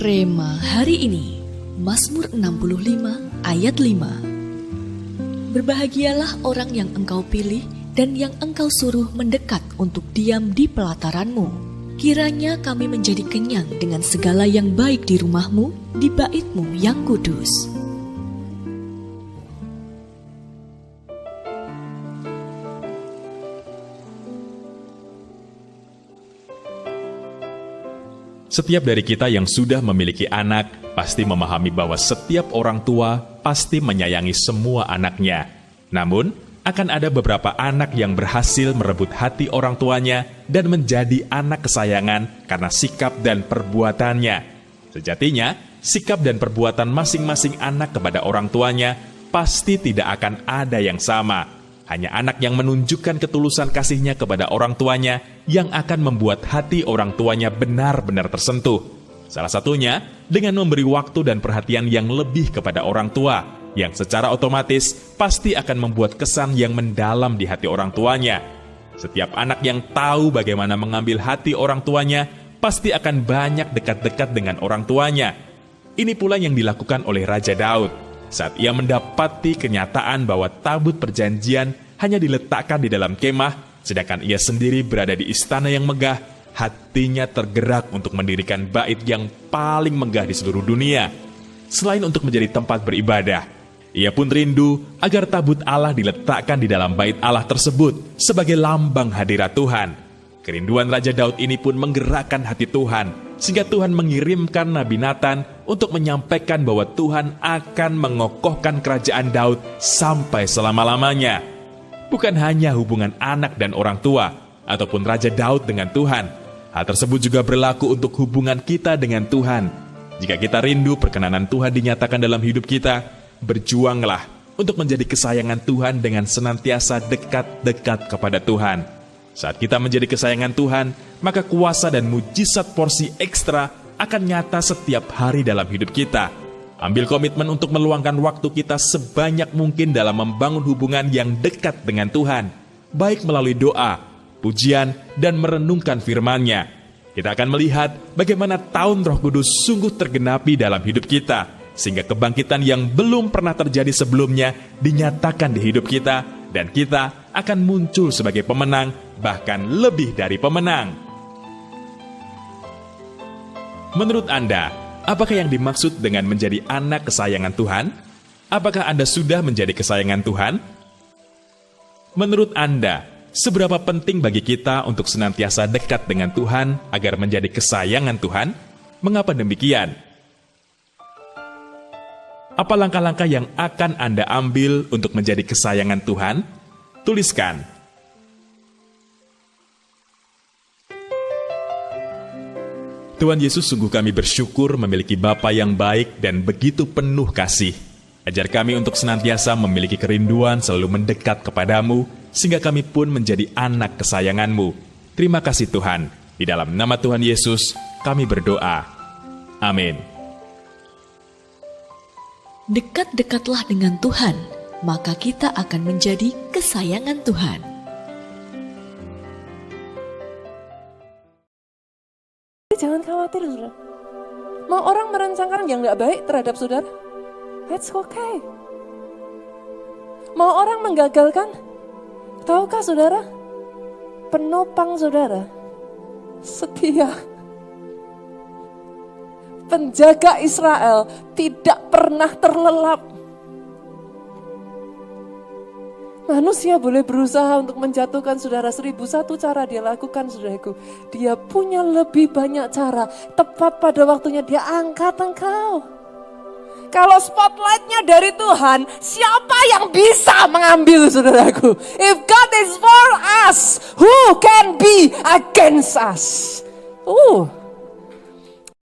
Rema hari ini, Mazmur 65 ayat 5. Berbahagialah orang yang engkau pilih dan yang engkau suruh mendekat untuk diam di pelataranmu. Kiranya kami menjadi kenyang dengan segala yang baik di rumahmu, di baitmu yang kudus. Setiap dari kita yang sudah memiliki anak pasti memahami bahwa setiap orang tua pasti menyayangi semua anaknya. Namun, akan ada beberapa anak yang berhasil merebut hati orang tuanya dan menjadi anak kesayangan karena sikap dan perbuatannya. Sejatinya, sikap dan perbuatan masing-masing anak kepada orang tuanya pasti tidak akan ada yang sama. Hanya anak yang menunjukkan ketulusan kasihnya kepada orang tuanya yang akan membuat hati orang tuanya benar-benar tersentuh. Salah satunya dengan memberi waktu dan perhatian yang lebih kepada orang tua, yang secara otomatis pasti akan membuat kesan yang mendalam di hati orang tuanya. Setiap anak yang tahu bagaimana mengambil hati orang tuanya pasti akan banyak dekat-dekat dengan orang tuanya. Ini pula yang dilakukan oleh Raja Daud saat ia mendapati kenyataan bahwa tabut perjanjian hanya diletakkan di dalam kemah, sedangkan ia sendiri berada di istana yang megah. Hatinya tergerak untuk mendirikan bait yang paling megah di seluruh dunia. Selain untuk menjadi tempat beribadah, ia pun rindu agar tabut Allah diletakkan di dalam bait Allah tersebut sebagai lambang hadirat Tuhan. Kerinduan Raja Daud ini pun menggerakkan hati Tuhan, sehingga Tuhan mengirimkan Nabi Nathan untuk menyampaikan bahwa Tuhan akan mengokohkan kerajaan Daud sampai selama-lamanya. Bukan hanya hubungan anak dan orang tua, ataupun Raja Daud dengan Tuhan. Hal tersebut juga berlaku untuk hubungan kita dengan Tuhan. Jika kita rindu perkenanan Tuhan dinyatakan dalam hidup kita, berjuanglah untuk menjadi kesayangan Tuhan dengan senantiasa dekat-dekat kepada Tuhan. Saat kita menjadi kesayangan Tuhan, maka kuasa dan mujizat porsi ekstra akan nyata setiap hari dalam hidup kita. Ambil komitmen untuk meluangkan waktu kita sebanyak mungkin dalam membangun hubungan yang dekat dengan Tuhan, baik melalui doa, pujian, dan merenungkan firman-Nya. Kita akan melihat bagaimana tahun Roh Kudus sungguh tergenapi dalam hidup kita, sehingga kebangkitan yang belum pernah terjadi sebelumnya dinyatakan di hidup kita, dan kita akan muncul sebagai pemenang, bahkan lebih dari pemenang. Menurut Anda, apakah yang dimaksud dengan menjadi anak kesayangan Tuhan? Apakah Anda sudah menjadi kesayangan Tuhan? Menurut Anda, seberapa penting bagi kita untuk senantiasa dekat dengan Tuhan agar menjadi kesayangan Tuhan? Mengapa demikian? Apa langkah-langkah yang akan Anda ambil untuk menjadi kesayangan Tuhan? Tuliskan. Tuhan Yesus, sungguh kami bersyukur memiliki Bapa yang baik dan begitu penuh kasih. Ajar kami untuk senantiasa memiliki kerinduan selalu mendekat kepadamu, sehingga kami pun menjadi anak kesayangan-Mu. Terima kasih Tuhan. Di dalam nama Tuhan Yesus, kami berdoa. Amin. Dekat-dekatlah dengan Tuhan, maka kita akan menjadi kesayangan Tuhan. Jangan khawatir, saudara. Mau orang merancangkan yang gak baik terhadap saudara, it's okay. Mau orang menggagalkan, tahukah saudara, penopang saudara setia. Penjaga Israel tidak pernah terlelap. Manusia boleh berusaha untuk menjatuhkan saudara, 1001 cara dia lakukan, saudaraku. Dia punya lebih banyak cara. Tepat pada waktunya dia angkat engkau. Kalau spotlightnya dari Tuhan, siapa yang bisa mengambil, saudaraku? If God is for us, who can be against us?